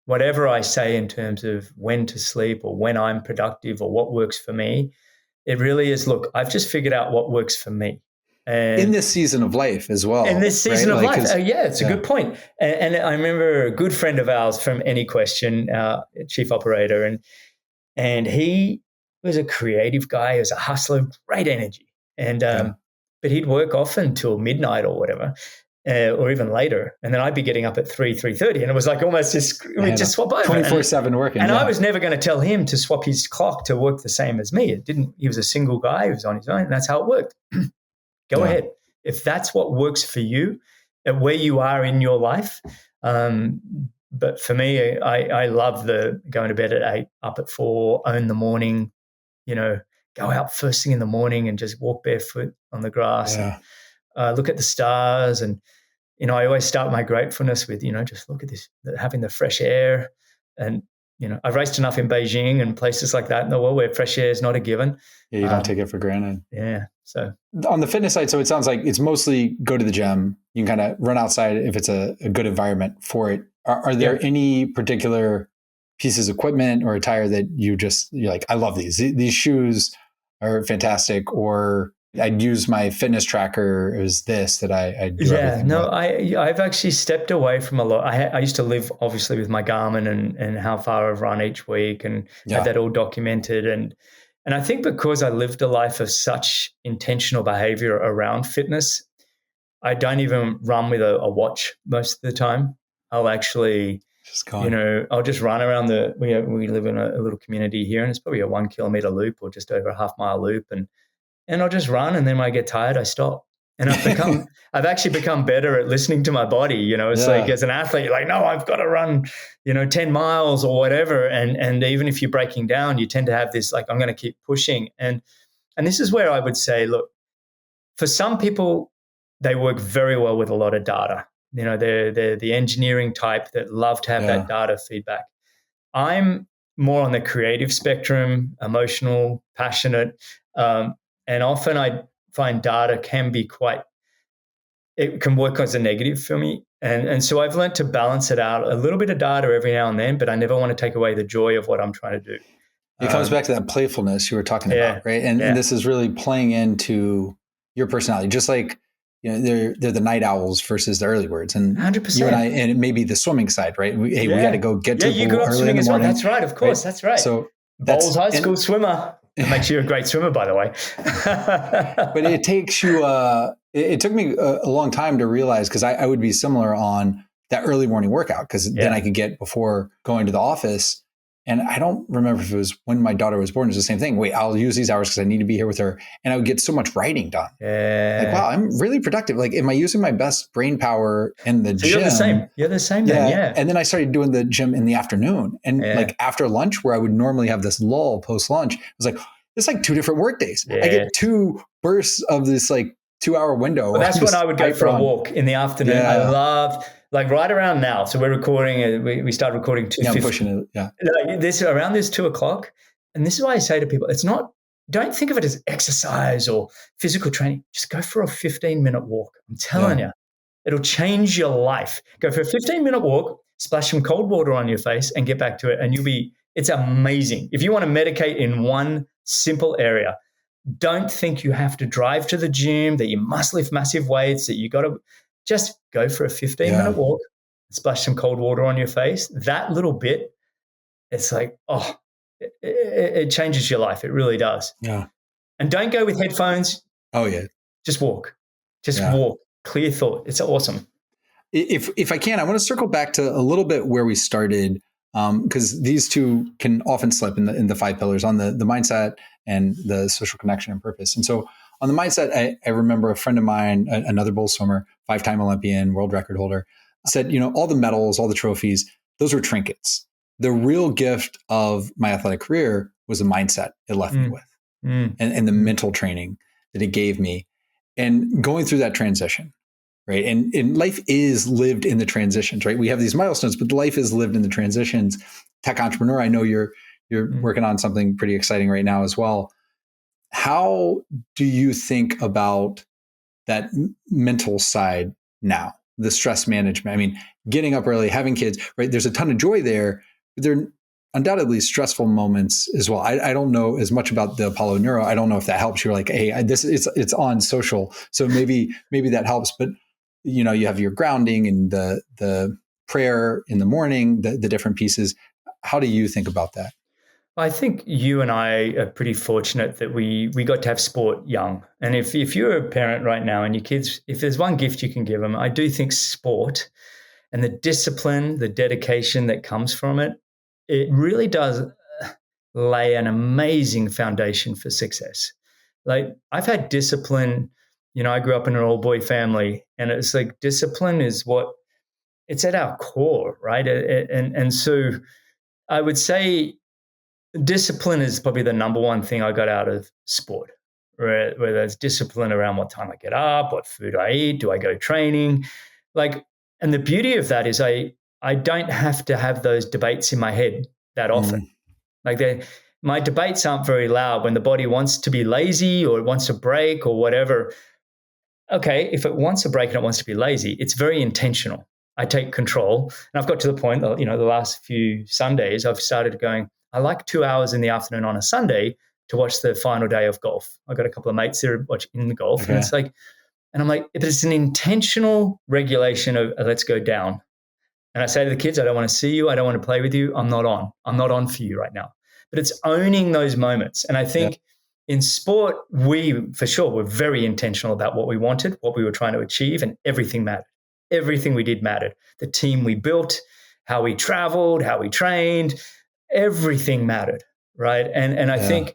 Speaker 1: whatever I say in terms of when to sleep or when I'm productive or what works for me, it really is, look, I've just figured out what works for me. And
Speaker 2: in this season of life as well.
Speaker 1: In this season of life. It's a good point. And I remember a good friend of ours from Any Question, our chief operator, and he was a creative guy. He was a hustler, great energy. And but he'd work often till midnight or whatever. Or even later. And then I'd be getting up at 3:30. And it was like almost we'd just swap over.
Speaker 2: 24/7 working.
Speaker 1: And I was never going to tell him to swap his clock to work the same as me. It didn't. He was a single guy. He was on his own. And that's how it worked. Go ahead. If that's what works for you at where you are in your life. But for me, I love the going to bed at 8, up at 4, own the morning, go out first thing in the morning and just walk barefoot on the grass. Yeah. And, look at the stars. And, I always start my gratefulness with, just look at this, having the fresh air. And, I've raced enough in Beijing and places like that in the world where fresh air is not a given.
Speaker 2: Yeah, you don't take it for granted.
Speaker 1: Yeah. So
Speaker 2: on the fitness side, so it sounds like it's mostly go to the gym. You can kind of run outside if it's a good environment for it. Are there any particular pieces of equipment or attire that you're like, I love these. These shoes are fantastic, or I'd use my fitness tracker as this that I do.
Speaker 1: Yeah, no, I've actually stepped away from a lot. I used to live obviously with my Garmin and how far I've run each week and have that all documented. And And I think because I lived a life of such intentional behavior around fitness, I don't even run with a watch most of the time. I'll actually, I'll just run around we live in a little community here, and it's probably a 1 kilometer loop or just over a half-mile loop. And I'll just run, and then when I get tired, I stop. And I've actually become better at listening to my body. It's like as an athlete, you're like, no, I've got to run, 10 miles or whatever. And even if you're breaking down, you tend to have this, like, I'm going to keep pushing. And this is where I would say, look, for some people, they work very well with a lot of data. They're the engineering type that love to have that data feedback. I'm more on the creative spectrum, emotional, passionate. And often I find data it can work as a negative for me. And so I've learned to balance it out, a little bit of data every now and then, but I never want to take away the joy of what I'm trying to do.
Speaker 2: It comes back to that playfulness you were talking about, right? And this is really playing into your personality, just like, they're the night owls versus the early birds. And
Speaker 1: 100%.
Speaker 2: You and I, and it may be the swimming side, right? We got to go get to the pool early in the morning.
Speaker 1: That's right. Of course. Right? That's right.
Speaker 2: So
Speaker 1: Bowles High School swimmer. It makes you a great swimmer, by the way.
Speaker 2: But it takes you, it took me a long time to realize, because I would be similar on that early morning workout, because then I could get before going to the office. And I don't remember if it was when my daughter was born. It was the same thing. Wait, I'll use these hours because I need to be here with her. And I would get so much writing done. Like, wow, I'm really productive. Like, am I using my best brain power in the gym?
Speaker 1: You're the same. You're the same then, yeah.
Speaker 2: And then I started doing the gym in the afternoon. And like after lunch, where I would normally have this lull post-lunch, I was like, it's like 2 different work days. I get 2 bursts of this like 2-hour window.
Speaker 1: Well, that's when I would go for a walk in the afternoon. I love, like, right around now. So we're recording, we started recording 2:50.
Speaker 2: I'm pushing it. Yeah.
Speaker 1: Like around this 2:00. And this is why I say to people, don't think of it as exercise or physical training. Just go for a 15-minute walk. I'm telling you, it'll change your life. Go for a 15-minute walk, splash some cold water on your face and get back to it. And it's amazing. If you want to medicate in one simple area, don't think you have to drive to the gym, that you must lift massive weights, that you got to just go for a 15-minute walk, splash some cold water on your face. That little bit, it's like, it changes your life. It really does.
Speaker 2: Yeah.
Speaker 1: And don't go with headphones.
Speaker 2: Oh, yeah.
Speaker 1: Just walk. Walk. Clear thought. It's awesome.
Speaker 2: If I can, I want to circle back to a little bit where we started, because these two can often slip in the 5 pillars, on the mindset and the social connection and purpose. And so on the mindset, I remember a friend of mine, another bull swimmer, 5-time Olympian, world record holder, said, all the medals, all the trophies, those were trinkets. The real gift of my athletic career was the mindset it left me with, and the mental training that it gave me, and going through that transition. Right. And life is lived in the transitions, right? We have these milestones, but life is lived in the transitions. Tech entrepreneur, I know you're working on something pretty exciting right now as well. How do you think about that mental side now, the stress management? I mean, getting up early, having kids, right? There's a ton of joy there, but there are undoubtedly stressful moments as well. I don't know as much about the Apollo Neuro. I don't know if that helps. You're like, hey, it's on social, so maybe that helps. But you have your grounding and the prayer in the morning, the different pieces. How do you think about that?
Speaker 1: I think you and I are pretty fortunate that we got to have sport young. And if you're a parent right now and your kids, if there's one gift you can give them, I do think sport and the discipline, the dedication that comes from it, it really does lay an amazing foundation for success. Like, I've had discipline. I grew up in an all-boy family, and it's like discipline is it's at our core, right? And so I would say discipline is probably the number one thing I got out of sport, right? Where there's discipline around what time I get up, what food I eat, do I go training? And the beauty of that is I don't have to have those debates in my head that often. My debates aren't very loud. When the body wants to be lazy or it wants a break or whatever, okay, if it wants a break and it wants to be lazy, it's very intentional. I take control. And I've got to the point, the last few Sundays, I've started going, I like 2 hours in the afternoon on a Sunday to watch the final day of golf. I've got a couple of mates there watching the golf. Okay. And it's like, and I'm like, but it's an intentional regulation of let's go down. And I say to the kids, I don't want to see you. I don't want to play with you. I'm not on for you right now. but it's owning those moments. And I think in sport, we, for sure, were very intentional about what we wanted, what we were trying to achieve, and everything mattered. Everything we did mattered. The team we built, how we traveled, how we trained, everything mattered, right? And I think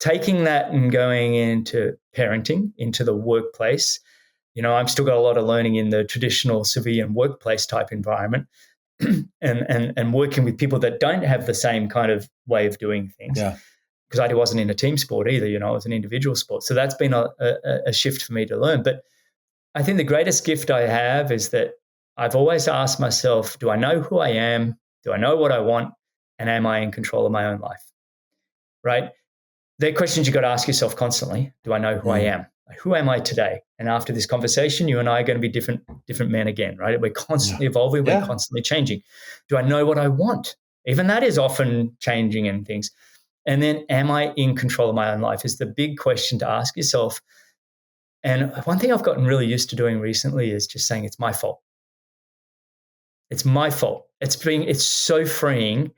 Speaker 1: taking that and going into parenting, into the workplace, I've still got a lot of learning in the traditional civilian workplace type environment, and working with people that don't have the same kind of way of doing things.
Speaker 2: Yeah.
Speaker 1: Because I wasn't in a team sport either, it was an individual sport. So that's been a shift for me to learn. But I think the greatest gift I have is that I've always asked myself, do I know who I am? Do I know what I want? And am I in control of my own life? Right? They're questions you've got to ask yourself constantly. Do I know who I am? Who am I today? And after this conversation, you and I are going to be different men again, right? We're constantly evolving. We're constantly changing. Do I know what I want? Even that is often changing and things. And then, am I in control of my own life is the big question to ask yourself. And one thing I've gotten really used to doing recently is just saying it's my fault. It's my fault. It's so freeing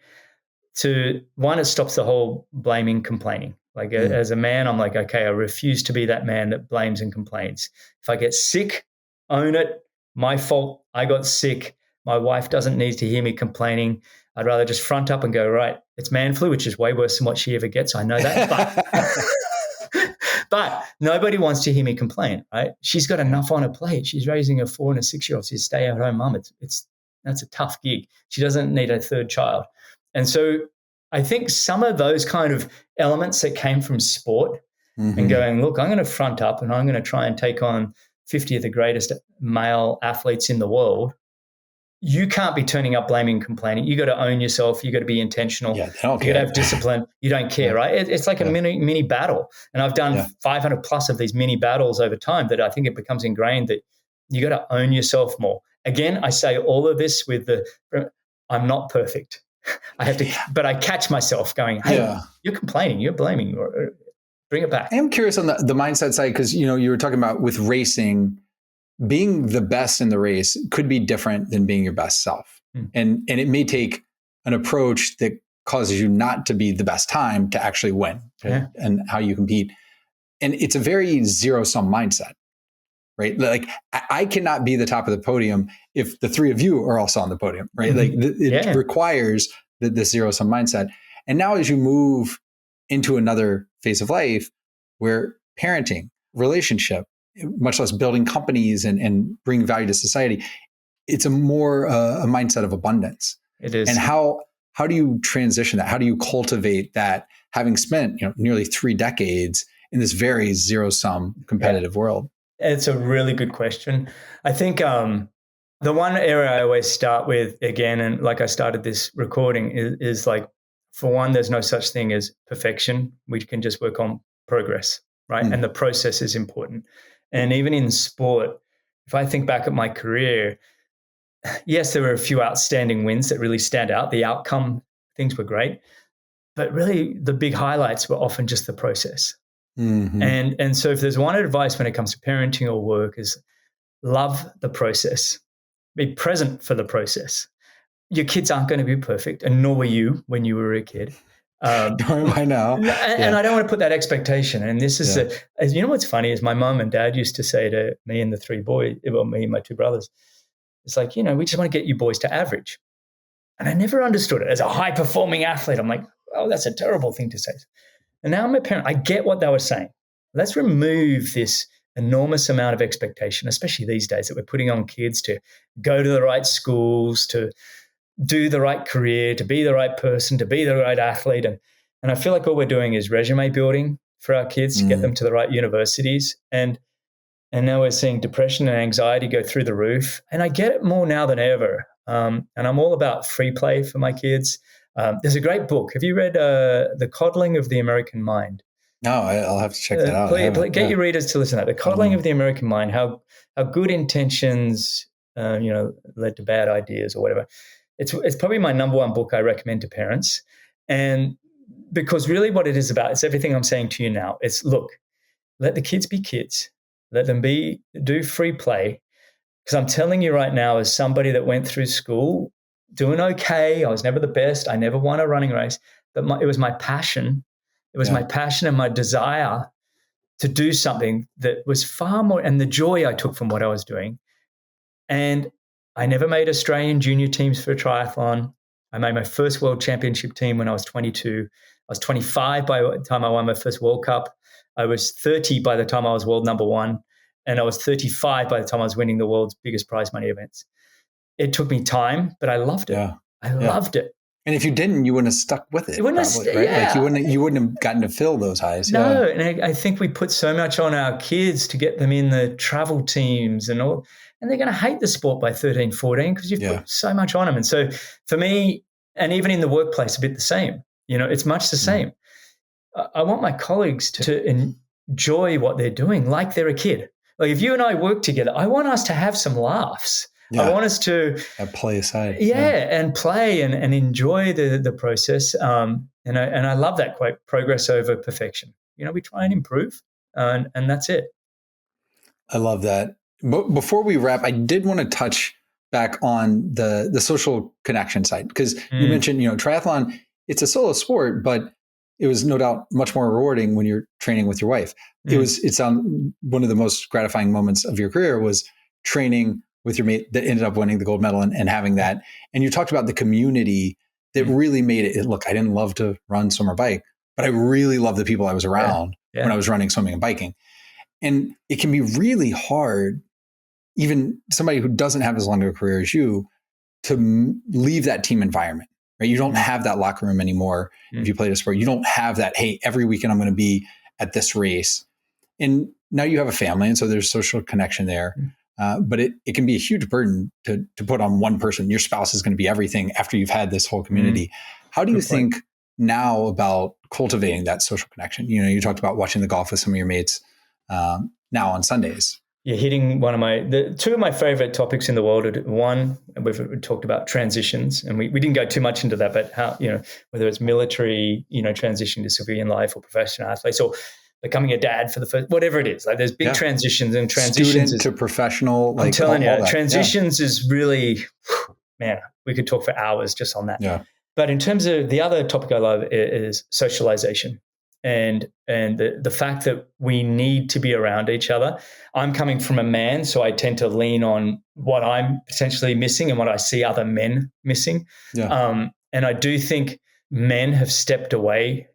Speaker 1: to, one, it stops the whole blaming, complaining. Like as a man, I'm like, okay, I refuse to be that man that blames and complains. If I get sick, own it. My fault. I got sick. My wife doesn't need to hear me complaining. I'd rather just front up and go, right, it's man flu, which is way worse than what she ever gets. I know that. But nobody wants to hear me complain, right? She's got enough on her plate. She's raising a 4 and a 6-year-old. She's a stay-at-home mum. That's a tough gig. She doesn't need a third child. And so I think some of those kind of elements that came from sport and going, look, I'm going to front up and I'm going to try and take on 50 of the greatest male athletes in the world. You can't be turning up blaming and complaining. You got to own yourself. You got to be intentional. You got to have discipline. You don't care, right? It's like a mini battle. And I've done 500 plus of these mini battles over time that I think it becomes ingrained that you got to own yourself more. Again, I say all of this with I'm not perfect. I have to, but I catch myself going, hey, you're complaining, you're blaming, or bring it back.
Speaker 2: I am curious on the mindset side, because, you were talking about with racing, being the best in the race could be different than being your best self. And it may take an approach that causes you not to be the best time to actually win and how you compete. And it's a very zero-sum mindset, right? Like I cannot be the top of the podium if the three of you are also on the podium, right? Like it requires this zero-sum mindset. And now as you move into another phase of life where parenting, relationship, much less building companies and bringing value to society, it's a more a mindset of abundance.
Speaker 1: It is.
Speaker 2: And how do you transition that? How do you cultivate that, having spent nearly 3 decades in this very zero-sum competitive world?
Speaker 1: It's a really good question. I think the one area I always start with, again, and like I started this recording, is like, for one, there's no such thing as perfection. We can just work on progress, right? And the process is important. And even in sport, if I think back at my career, yes, there were a few outstanding wins that really stand out. The outcome, things were great. But really, the big highlights were often just the process. And so if there's one advice when it comes to parenting or work is love the process. Be present for the process. Your kids aren't going to be perfect, and nor were you when you were a kid.
Speaker 2: I know.
Speaker 1: And I don't want to put that expectation. And this is, what's funny is my mom and dad used to say to me and the 3 boys, well, me and my 2 brothers, it's like, we just want to get you boys to average. And I never understood it. As a high-performing athlete, I'm like, oh, that's a terrible thing to say. And now I'm a parent. I get what they were saying. Let's remove this enormous amount of expectation, especially these days, that we're putting on kids to go to the right schools, to do the right career, to be the right person, to be the right athlete. And I feel like all we're doing is resume building for our kids to get them to the right universities. And now we're seeing depression and anxiety go through the roof. And I get it more now than ever. And I'm all about free play for my kids. There's a great book. Have you read The Coddling of the American Mind?
Speaker 2: No, I'll have to check that out.
Speaker 1: Get your readers to listen to that. The Coddling of the American Mind, how good intentions led to bad ideas or whatever. It's probably my number 1 book I recommend to parents. And because really what it is about, it's everything I'm saying to you now. It's, look, let the kids be kids. Let them do free play. Because I'm telling you right now, as somebody that went through school, doing okay, I was never the best, I never won a running race, but it was my passion. It was my passion and my desire to do something that was far more, and the joy I took from what I was doing. And I never made Australian junior teams for a triathlon. I made my first world championship team when I was 22. I was 25 by the time I won my first World Cup. I was 30 by the time I was world number one. And I was 35 by the time I was winning the world's biggest prize money events. It took me time, but I loved it. I loved it.
Speaker 2: And if you didn't, you wouldn't have stuck with it. Right? Like you wouldn't have gotten to feel those highs.
Speaker 1: No, and I think we put so much on our kids to get them in the travel teams and all, and they're going to hate the sport by 13, 14 because you've put so much on them. And so for me, and even in the workplace, a bit the same. It's much the same. I want my colleagues to enjoy what they're doing like they're a kid. Like if you and I work together, I want us to have some laughs. I want us to
Speaker 2: play aside.
Speaker 1: And play and enjoy the process. And I love that quote, progress over perfection. We try and improve and that's it.
Speaker 2: I love that. But before we wrap, I did want to touch back on the social connection side, because you mentioned, triathlon, it's a solo sport, but it was no doubt much more rewarding when you're training with your wife. It's one of the most gratifying moments of your career was training with your mate that ended up winning the gold medal and having that. And you talked about the community that really made it. Look, I didn't love to run, swim, or bike, but I really loved the people I was around when I was running, swimming, and biking. And it can be really hard, even somebody who doesn't have as long of a career as you, to leave that team environment, right? You don't have that locker room anymore. If you played a sport, you don't have that, hey, every weekend I'm going to be at this race. And now you have a family, and so there's social connection there. But it can be a huge burden to put on one person. Your spouse is going to be everything after you've had this whole community. How do you think now about cultivating that social connection? You talked about watching the golf with some of your mates now on Sundays.
Speaker 1: You're hitting two of my favorite topics in the world. One, we've talked about transitions, and we didn't go too much into that, but how, whether it's military, transition to civilian life or professional athletes or becoming a dad for the first, whatever it is. Like there's big transitions, and transitions
Speaker 2: student to professional.
Speaker 1: I'm telling you, transitions is really, man, we could talk for hours just on that.
Speaker 2: Yeah.
Speaker 1: But in terms of the other topic I love is socialization and the fact that we need to be around each other. I'm coming from a man, so I tend to lean on what I'm potentially missing and what I see other men missing. Yeah. And I do think men have stepped away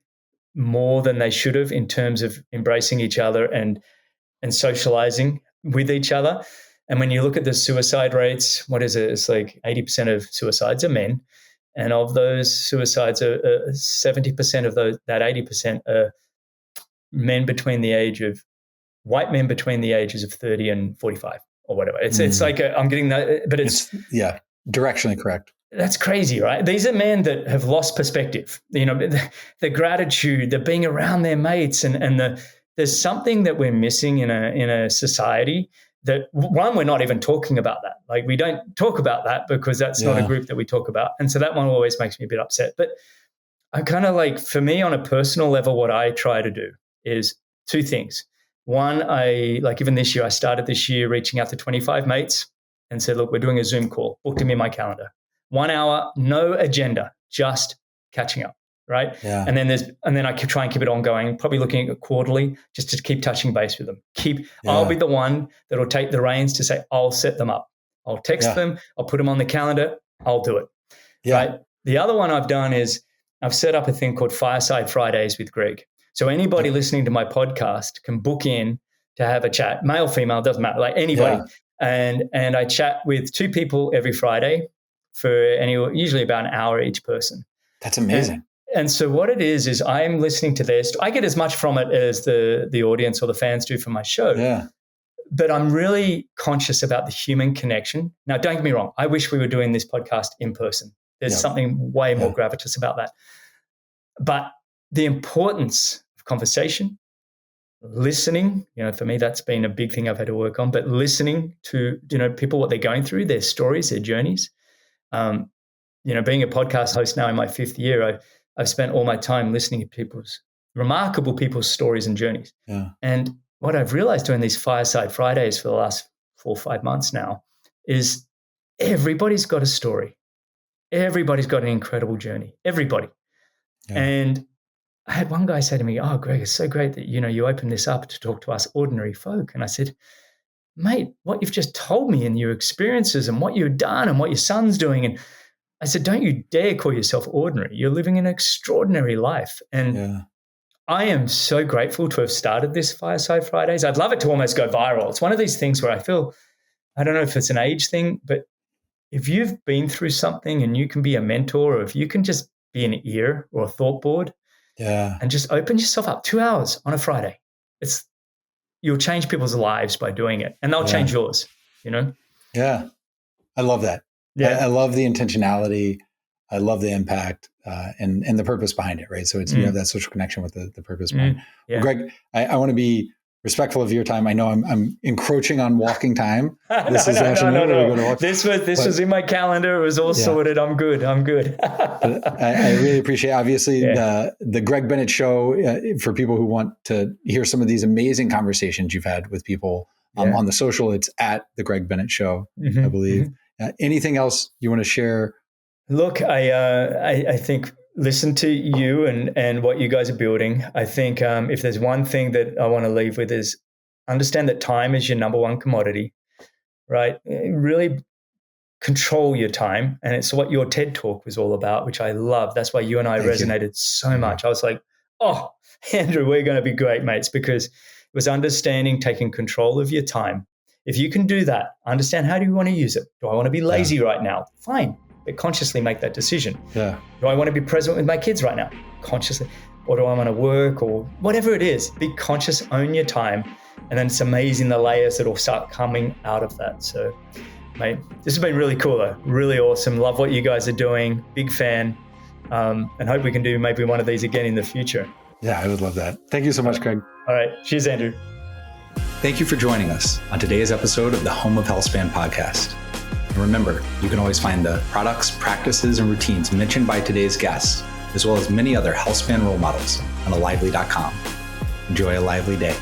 Speaker 1: more than they should have in terms of embracing each other and socializing with each other. And when you look at the suicide rates, what is it? It's like 80% of suicides are men. And of those suicides, 70% of that 80% are white men between the ages of 30 and 45 or whatever. It's like I'm getting that, but it's
Speaker 2: directionally correct.
Speaker 1: That's crazy, right? These are men that have lost perspective, the gratitude, the being around their mates, and there's something that we're missing in a society that, one, we're not even talking about that. Like we don't talk about that because that's not a group that we talk about. And so that one always makes me a bit upset. But I kind of like, for me on a personal level, what I try to do is two things. One, even this year, I started this year reaching out to 25 mates and said, look, we're doing a Zoom call, booked them in my calendar. 1 hour, no agenda, just catching up, right? Yeah. And then I try and keep it ongoing, probably looking at quarterly, just to keep touching base with them. I'll be the one that'll take the reins to say, I'll set them up. I'll text them, I'll put them on the calendar, I'll do it. Yeah. Right? The other one I've done is I've set up a thing called Fireside Fridays with Greg. So anybody listening to my podcast can book in to have a chat, male, female, doesn't matter, like anybody. Yeah. And I chat with two people every Friday for usually about an hour each person.
Speaker 2: That's amazing.
Speaker 1: And so what it is I'm listening to this. I get as much from it as the audience or the fans do from my show. Yeah. But I'm really conscious about the human connection. Now, don't get me wrong. I wish we were doing this podcast in person. There's something way more gravitas about that. But the importance of conversation, listening, for me, that's been a big thing I've had to work on, but listening to, people, what they're going through, their stories, their journeys. Being a podcast host now in my 5th year, I've spent all my time listening to remarkable people's stories and journeys. Yeah. And what I've realized doing these Fireside Fridays for the last 4 or 5 months now is everybody's got a story. Everybody's got an incredible journey. Everybody. And I had one guy say to me, "Oh, Greg, it's so great that, you open this up to talk to us ordinary folk." And I said, "Mate, what you've just told me and your experiences and what you've done and what your son's doing." And I said, "Don't you dare call yourself ordinary. You're living an extraordinary life." And I am so grateful to have started this Fireside Fridays. I'd love it to almost go viral. It's one of these things where I feel, I don't know if it's an age thing, but if you've been through something and you can be a mentor, or if you can just be an ear or a thought board, and just open yourself up 2 hours on a Friday, you'll change people's lives by doing it, and they'll change yours,
Speaker 2: Yeah. I love that. Yeah. I love the intentionality. I love the impact and the purpose behind it. Right. So you have that social connection with the purpose behind it. Yeah. Well, Greg, I want to be respectful of your time. I know I'm encroaching on walking time. This is
Speaker 1: no. This was in my calendar. It was all sorted. I'm good.
Speaker 2: I really appreciate, obviously, the Greg Bennett Show, for people who want to hear some of these amazing conversations you've had with people on the social. It's at the Greg Bennett Show, I believe. Anything else you want to share?
Speaker 1: Look, I think listen to you and what you guys are building. I think if there's one thing that I want to leave with is understand that time is your number one commodity, right? Really control your time. And it's what your TED Talk was all about, which I love. That's why you and I resonated so much. I was like, oh, Andrew, we're going to be great mates, because it was understanding, taking control of your time. If you can do that, understand, how do you want to use it? Do I want to be lazy right now? Fine. But consciously make that decision. Yeah. Do I want to be present with my kids right now? Consciously. Or do I want to work, or whatever it is? Be conscious, own your time. And then it's amazing the layers that will start coming out of that. So, mate, this has been really cool though. Really awesome. Love what you guys are doing. Big fan. And hope we can do maybe one of these again in the future.
Speaker 2: Yeah, I would love that. Thank you so much, Craig.
Speaker 1: All right. Cheers, Andrew.
Speaker 2: Thank you for joining us on today's episode of the Home of Healthspan podcast. And remember, you can always find the products, practices, and routines mentioned by today's guests, as well as many other Healthspan role models on alively.com. Enjoy a lively day.